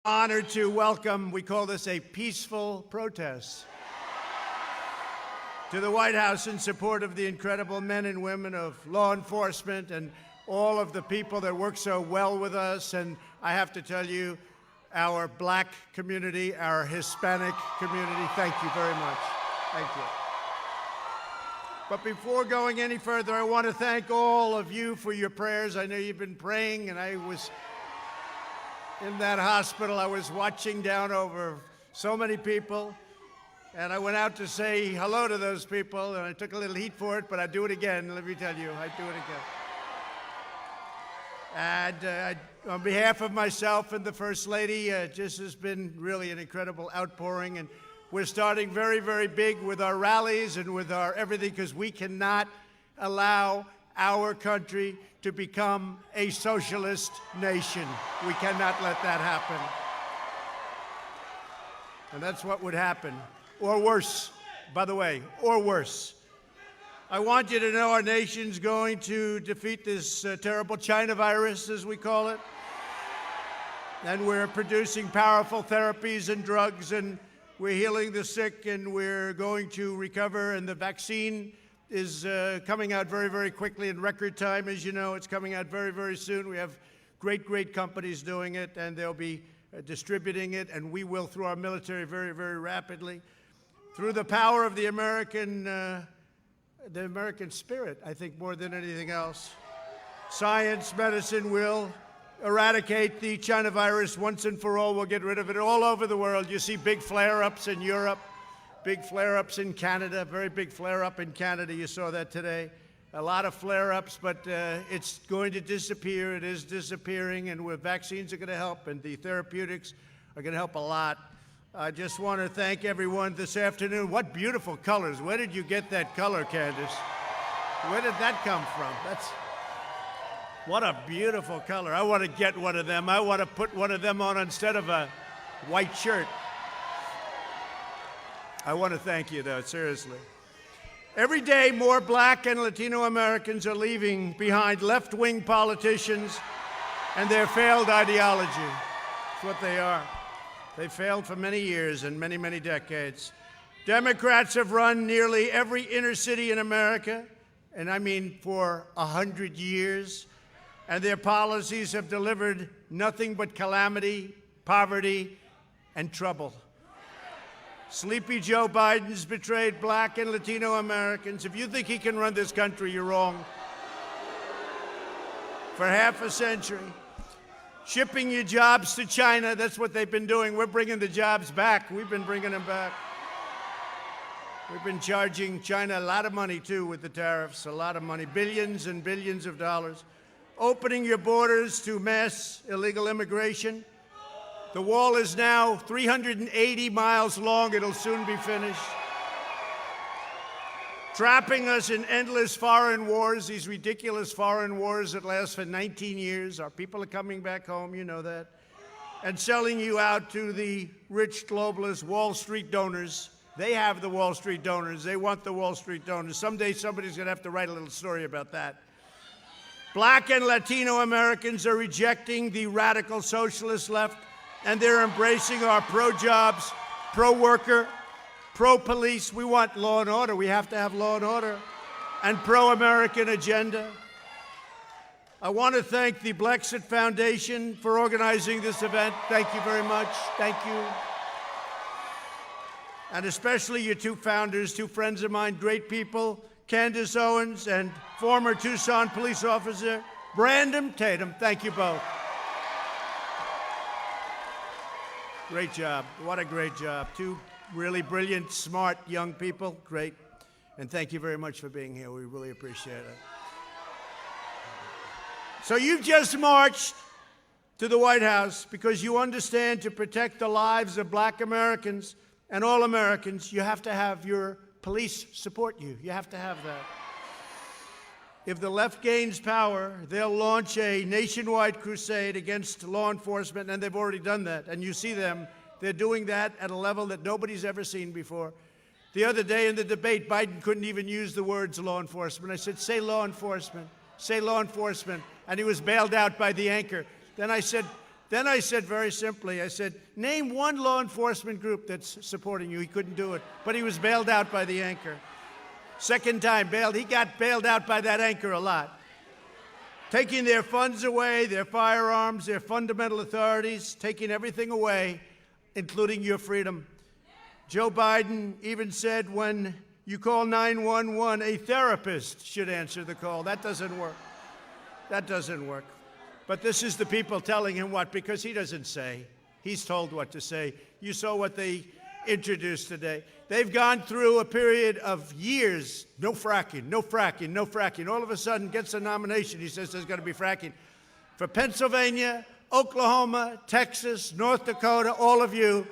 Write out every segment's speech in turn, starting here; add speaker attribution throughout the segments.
Speaker 1: Honored to welcome, we call this a peaceful protest, to the White House in support of the incredible men and women of law enforcement and all of the people that work so well with us. And I have to tell you, our black community, our Hispanic community, thank you very much. Thank you. But before going any further, I want to thank all of you for your prayers. I know you've been praying, and I was in that hospital. I was watching down over so many people, and I went out to say hello to those people, and I took a little heat for it, but I'd do it again. Let me tell you, I'd do it again. And on behalf of myself and the First Lady, this has been really an incredible outpouring, and we're starting very, very big with our rallies and with our everything, because we cannot allow our country to become a socialist nation. We cannot let that happen. And that's what would happen. Or worse, by the way, or worse. I want you to know our nation's going to defeat this terrible China virus, as we call it. And we're producing powerful therapies and drugs, and we're healing the sick, and we're going to recover, and the vaccine is coming out very, very quickly in record time. As you know, it's coming out very, very soon. We have great, great companies doing it, and they'll be distributing it, and we will through our military very, very rapidly. Through the power of the American spirit, I think, more than anything else. Science, medicine will eradicate the China virus once and for all. We'll get rid of it all over the world. You see big flare-ups in Europe. Big flare-ups in Canada, very big flare-up in Canada. You saw that today. A lot of flare-ups, but it's going to disappear. It is disappearing, and vaccines are going to help, and the therapeutics are going to help a lot. I just want to thank everyone this afternoon. What beautiful colors. Where did you get that color, Candace? Where did that come from? What a beautiful color. I want to get one of them. I want to put one of them on instead of a white shirt. I want to thank you, though, seriously. Every day, more black and Latino Americans are leaving behind left-wing politicians and their failed ideology. That's what they are. They failed for many years and many, many decades. Democrats have run nearly every inner city in America, and I mean for 100 years, and their policies have delivered nothing but calamity, poverty, and trouble. Sleepy Joe Biden's betrayed black and Latino Americans. If you think he can run this country, you're wrong. For half a century, shipping your jobs to China, that's what they've been doing. We're bringing the jobs back. We've been bringing them back. We've been charging China a lot of money, too, with the tariffs, a lot of money, billions and billions of dollars. Opening your borders to mass illegal immigration. The wall is now 380 miles long. It'll soon be finished. Trapping us in endless foreign wars, these ridiculous foreign wars that last for 19 years. Our people are coming back home, you know that. And selling you out to the rich globalist Wall Street donors. They have the Wall Street donors. They want the Wall Street donors. Someday somebody's going to have to write a little story about that. Black and Latino Americans are rejecting the radical socialist left, and they're embracing our pro-jobs, pro-worker, pro-police. We want law and order. We have to have law and order. And pro-American agenda. I want to thank the Blexit Foundation for organizing this event. Thank you very much. Thank you. And especially your two founders, two friends of mine, great people, Candace Owens and former Tucson police officer, Brandon Tatum. Thank you both. Great job. What a great job. Two really brilliant, smart young people. Great. And thank you very much for being here. We really appreciate it. So you've just marched to the White House because you understand to protect the lives of black Americans and all Americans, you have to have your police support you. You have to have that. If the left gains power, they'll launch a nationwide crusade against law enforcement, and they've already done that. And you see them. They're doing that at a level that nobody's ever seen before. The other day in the debate, Biden couldn't even use the words law enforcement. I said, say law enforcement. Say law enforcement. And he was bailed out by the anchor. Then I said, Then I said very simply, I said, name one law enforcement group that's supporting you. He couldn't do it, but he was bailed out by the anchor. Second time bailed, he got bailed out by that anchor a lot. Taking their funds away, their firearms, their fundamental authorities, taking everything away, including your freedom. Joe Biden even said when you call 911, a therapist should answer the call. That doesn't work. That doesn't work. But this is the people telling him what, because he doesn't say. He's told what to say. You saw what they introduced today. They've gone through a period of years, no fracking, no fracking, no fracking. All of a sudden gets a nomination. He says there's going to be fracking. For Pennsylvania, Oklahoma, Texas, North Dakota, all of you,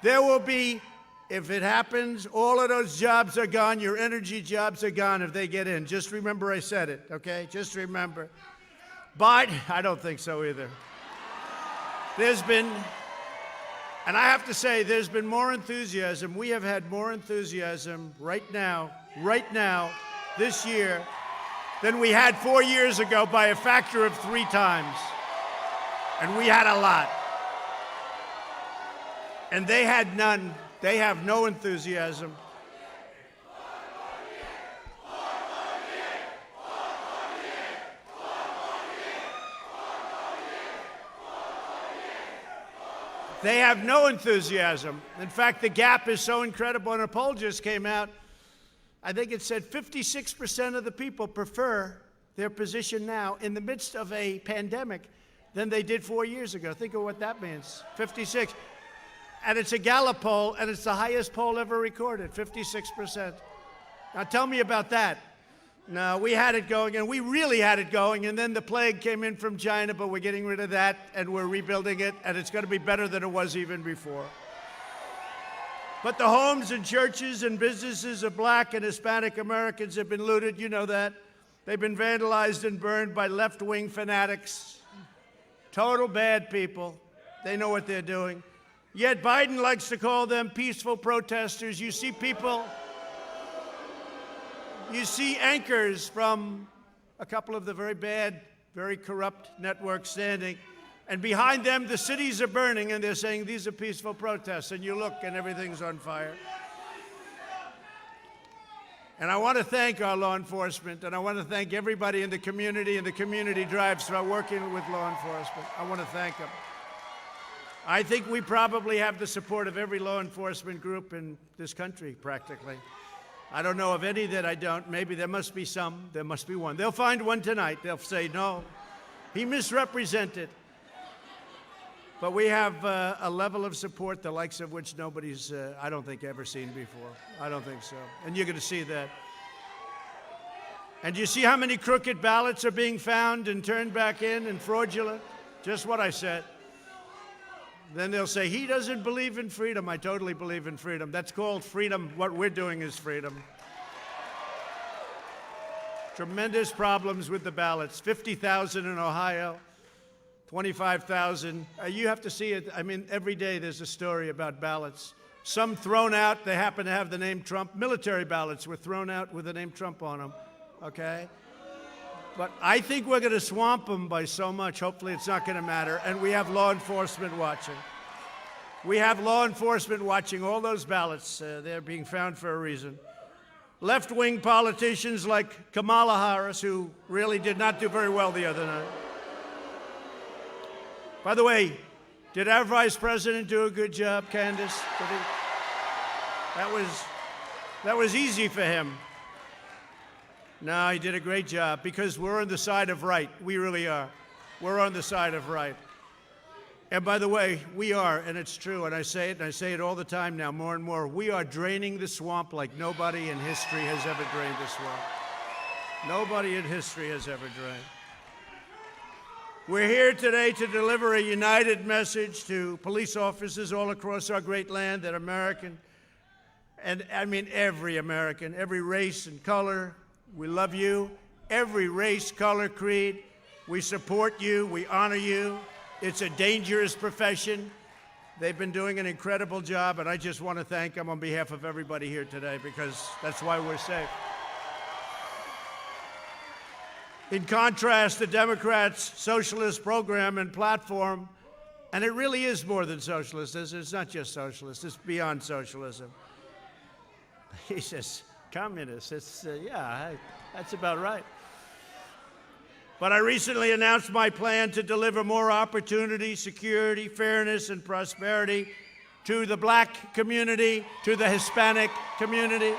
Speaker 1: there will be, if it happens, all of those jobs are gone. Your energy jobs are gone if they get in. Just remember I said it, okay? Just remember. But I don't think so either. There's been, and I have to say, there's been more enthusiasm. We have had more enthusiasm right now, this year, than we had 4 years ago by a factor of 3 times. And we had a lot. And they had none. They have no enthusiasm. They have no enthusiasm. In fact, the gap is so incredible, and a poll just came out. I think it said 56% of the people prefer their position now in the midst of a pandemic than they did 4 years ago. Think of what that means, 56. And it's a Gallup poll, and it's the highest poll ever recorded, 56%. Now tell me about that. No, we had it going, and we really had it going, and then the plague came in from China, but we're getting rid of that, and we're rebuilding it, and it's going to be better than it was even before. But the homes and churches and businesses of Black and Hispanic Americans have been looted. You know that. They've been vandalized and burned by left-wing fanatics. Total bad people. They know what they're doing. Yet Biden likes to call them peaceful protesters. You see people... You see anchors from a couple of the very bad, very corrupt networks standing, and behind them the cities are burning, and they're saying these are peaceful protests, and you look and everything's on fire. And I want to thank our law enforcement, and I want to thank everybody in the community and the community drives for working with law enforcement. I want to thank them. I think we probably have the support of every law enforcement group in this country, practically. I don't know of any that I don't. Maybe there must be some. There must be one. They'll find one tonight. They'll say, no, he misrepresented. But we have a level of support, the likes of which nobody's, I don't think, ever seen before. I don't think so. And you're going to see that. And you see how many crooked ballots are being found and turned back in and fraudulent? Just what I said. Then they'll say, he doesn't believe in freedom. I totally believe in freedom. That's called freedom. What we're doing is freedom. Tremendous problems with the ballots. 50,000 in Ohio, 25,000. You have to see it. I mean, every day there's a story about ballots. Some thrown out. They happen to have the name Trump. Military ballots were thrown out with the name Trump on them. Okay? But I think we're going to swamp them by so much. Hopefully it's not going to matter. And we have law enforcement watching. We have law enforcement watching all those ballots. They're being found for a reason. Left-wing politicians like Kamala Harris, who really did not do very well the other night. By the way, did our vice president do a good job, Candace? That was easy for him. No, he did a great job because we're on the side of right. We really are. We're on the side of right. And by the way, we are, and it's true, and I say it all the time now, more and more. We are draining the swamp like nobody in history has ever drained the swamp. Nobody in history has ever drained. We're here today to deliver a united message to police officers all across our great land that American, and I mean every American, every race and color, we love you. Every race, color, creed, we support you, we honor you. It's a dangerous profession. They've been doing an incredible job, and I just want to thank them on behalf of everybody here today because that's why we're safe. In contrast, the Democrats' socialist program and platform And it really is more than socialist. It's not just socialist. It's beyond socialism. He says, communist. That's about right. But I recently announced my plan to deliver more opportunity, security, fairness, and prosperity to the black community, to the Hispanic community.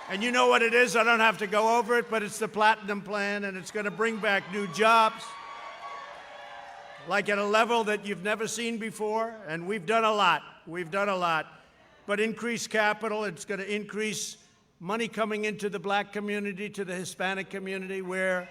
Speaker 1: And you know what it is? I don't have to go over it, but it's the Platinum Plan, and it's going to bring back new jobs, like at a level that you've never seen before. And we've done a lot. We've done a lot. But increased capital, it's going to increase money coming into the black community, to the Hispanic community, where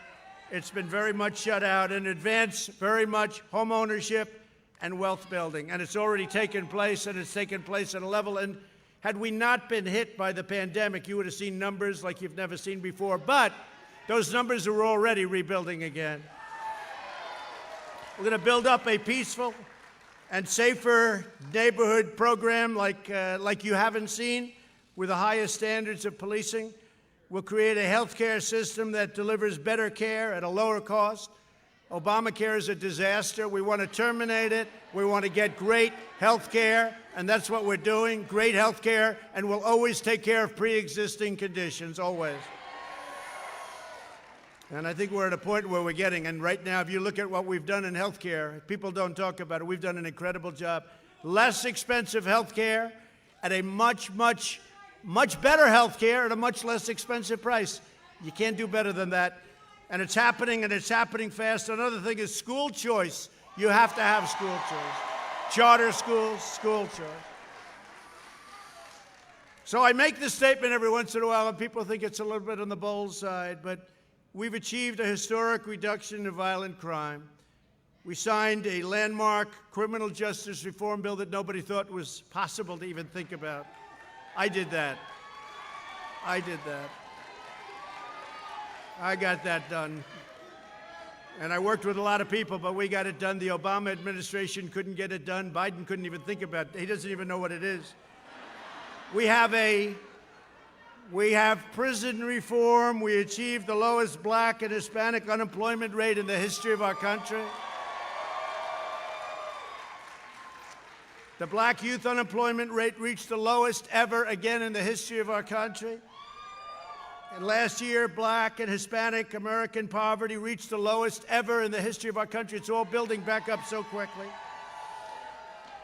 Speaker 1: it's been very much shut out, and advance very much home ownership and wealth building. And it's already taken place, and it's taken place at a level. And had we not been hit by the pandemic, you would have seen numbers like you've never seen before. But those numbers are already rebuilding again. We're going to build up a peaceful and safer neighborhood program like you haven't seen, with the highest standards of policing. We'll create a health care system that delivers better care at a lower cost. Obamacare is a disaster. We want to terminate it. We want to get great health care, and that's what we're doing, great health care, and we'll always take care of pre-existing conditions, always. And I think we're at a point where we're getting, and right now, if you look at what we've done in health care, people don't talk about it. We've done an incredible job. Less expensive health care at a much better health care at a much less expensive price. You can't do better than that. And it's happening, and it's happening fast. Another thing is school choice. You have to have school choice. Charter schools, school choice. So I make this statement every once in a while, and people think it's a little bit on the bold side, but we've achieved a historic reduction in violent crime. We signed a landmark criminal justice reform bill that nobody thought was possible to even think about. I did that. I got that done. And I worked with a lot of people, but we got it done. The Obama administration couldn't get it done. Biden couldn't even think about it. He doesn't even know what it is. We have prison reform. We achieved the lowest black and Hispanic unemployment rate in the history of our country. The black youth unemployment rate reached the lowest ever again in the history of our country. And last year, black and Hispanic American poverty reached the lowest ever in the history of our country. It's all building back up so quickly.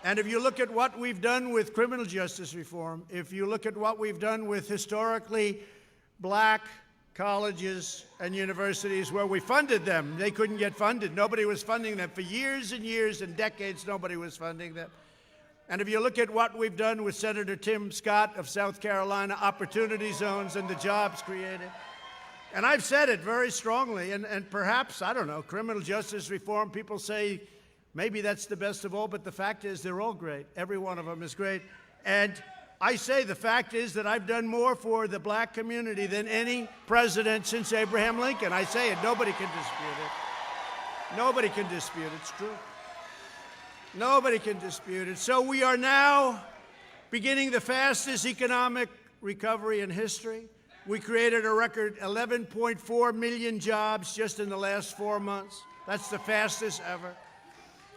Speaker 1: And if you look at what we've done with criminal justice reform, if you look at what we've done with historically black colleges and universities where we funded them, they couldn't get funded. Nobody was funding them. For years and years and decades, nobody was funding them. And if you look at what we've done with Senator Tim Scott of South Carolina, opportunity zones and the jobs created. And I've said it very strongly, and perhaps, I don't know, criminal justice reform, people say maybe that's the best of all, but the fact is they're all great. Every one of them is great. And I say the fact is that I've done more for the black community than any president since Abraham Lincoln. I say it, nobody can dispute it. Nobody can dispute it, it's true. Nobody can dispute it. So we are now beginning the fastest economic recovery in history. We created a record 11.4 million jobs just in the last 4 months. That's the fastest ever.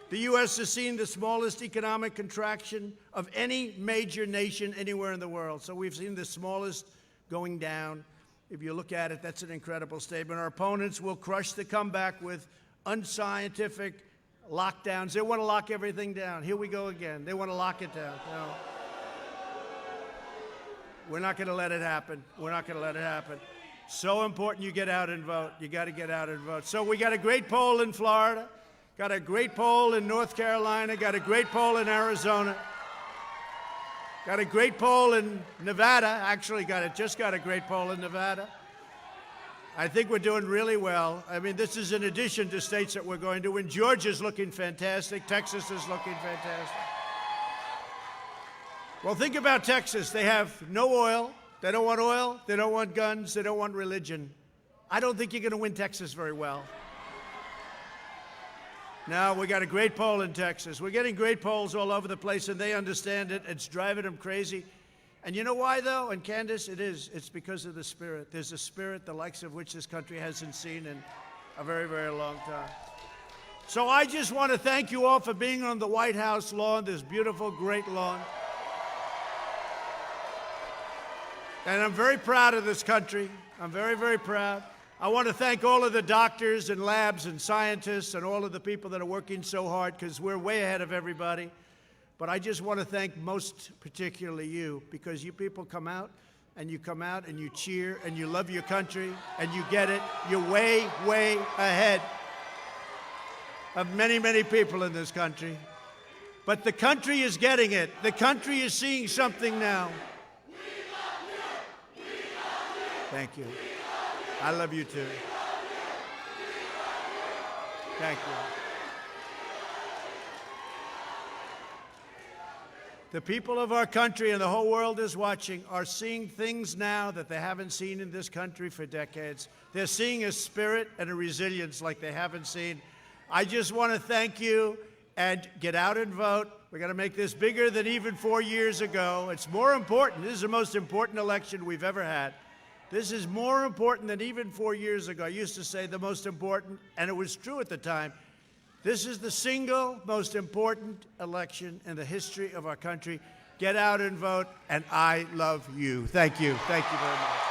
Speaker 1: The U.S. has seen the smallest economic contraction of any major nation anywhere in the world. So we've seen the smallest going down. If you look at it, that's an incredible statement. Our opponents will crush the comeback with unscientific lockdowns. They want to lock everything down. Here we go again. They want to lock it down. No. We're not going to let it happen. We're not going to let it happen. So important you get out and vote. You got to get out and vote. So we got a great poll in Florida, got a great poll in North Carolina, got a great poll in Arizona, got a great poll in Nevada. Actually, just got a great poll in Nevada. I think we're doing really well. I mean, this is in addition to states that we're going to win. Georgia's looking fantastic. Texas is looking fantastic. Well, think about Texas. They have no oil. They don't want oil. They don't want guns. They don't want religion. I don't think you're going to win Texas very well. Now, we got a great poll in Texas. We're getting great polls all over the place, and they understand it. It's driving them crazy. And you know why, though? And Candace, it's because of the spirit. There's a spirit the likes of which this country hasn't seen in a very, very long time. So I just want to thank you all for being on the White House lawn, this beautiful, great lawn. And I'm very proud of this country. I'm very, very proud. I want to thank all of the doctors and labs and scientists and all of the people that are working so hard, because we're way ahead of everybody. But I just want to thank most particularly you, because you people come out and you cheer and you love your country and you get it. You're way, way ahead of many, many people in this country. But the country is getting it. The country is seeing something now. Thank you. I love you too. Thank you. The people of our country and the whole world is watching are seeing things now that they haven't seen in this country for decades. They're seeing a spirit and a resilience like they haven't seen. I just want to thank you, and get out and vote. We're going to make this bigger than even 4 years ago. It's more important. This is the most important election we've ever had. This is more important than even 4 years ago. I used to say the most important, and it was true at the time. This is the single most important election in the history of our country. Get out and vote, and I love you. Thank you. Thank you very much.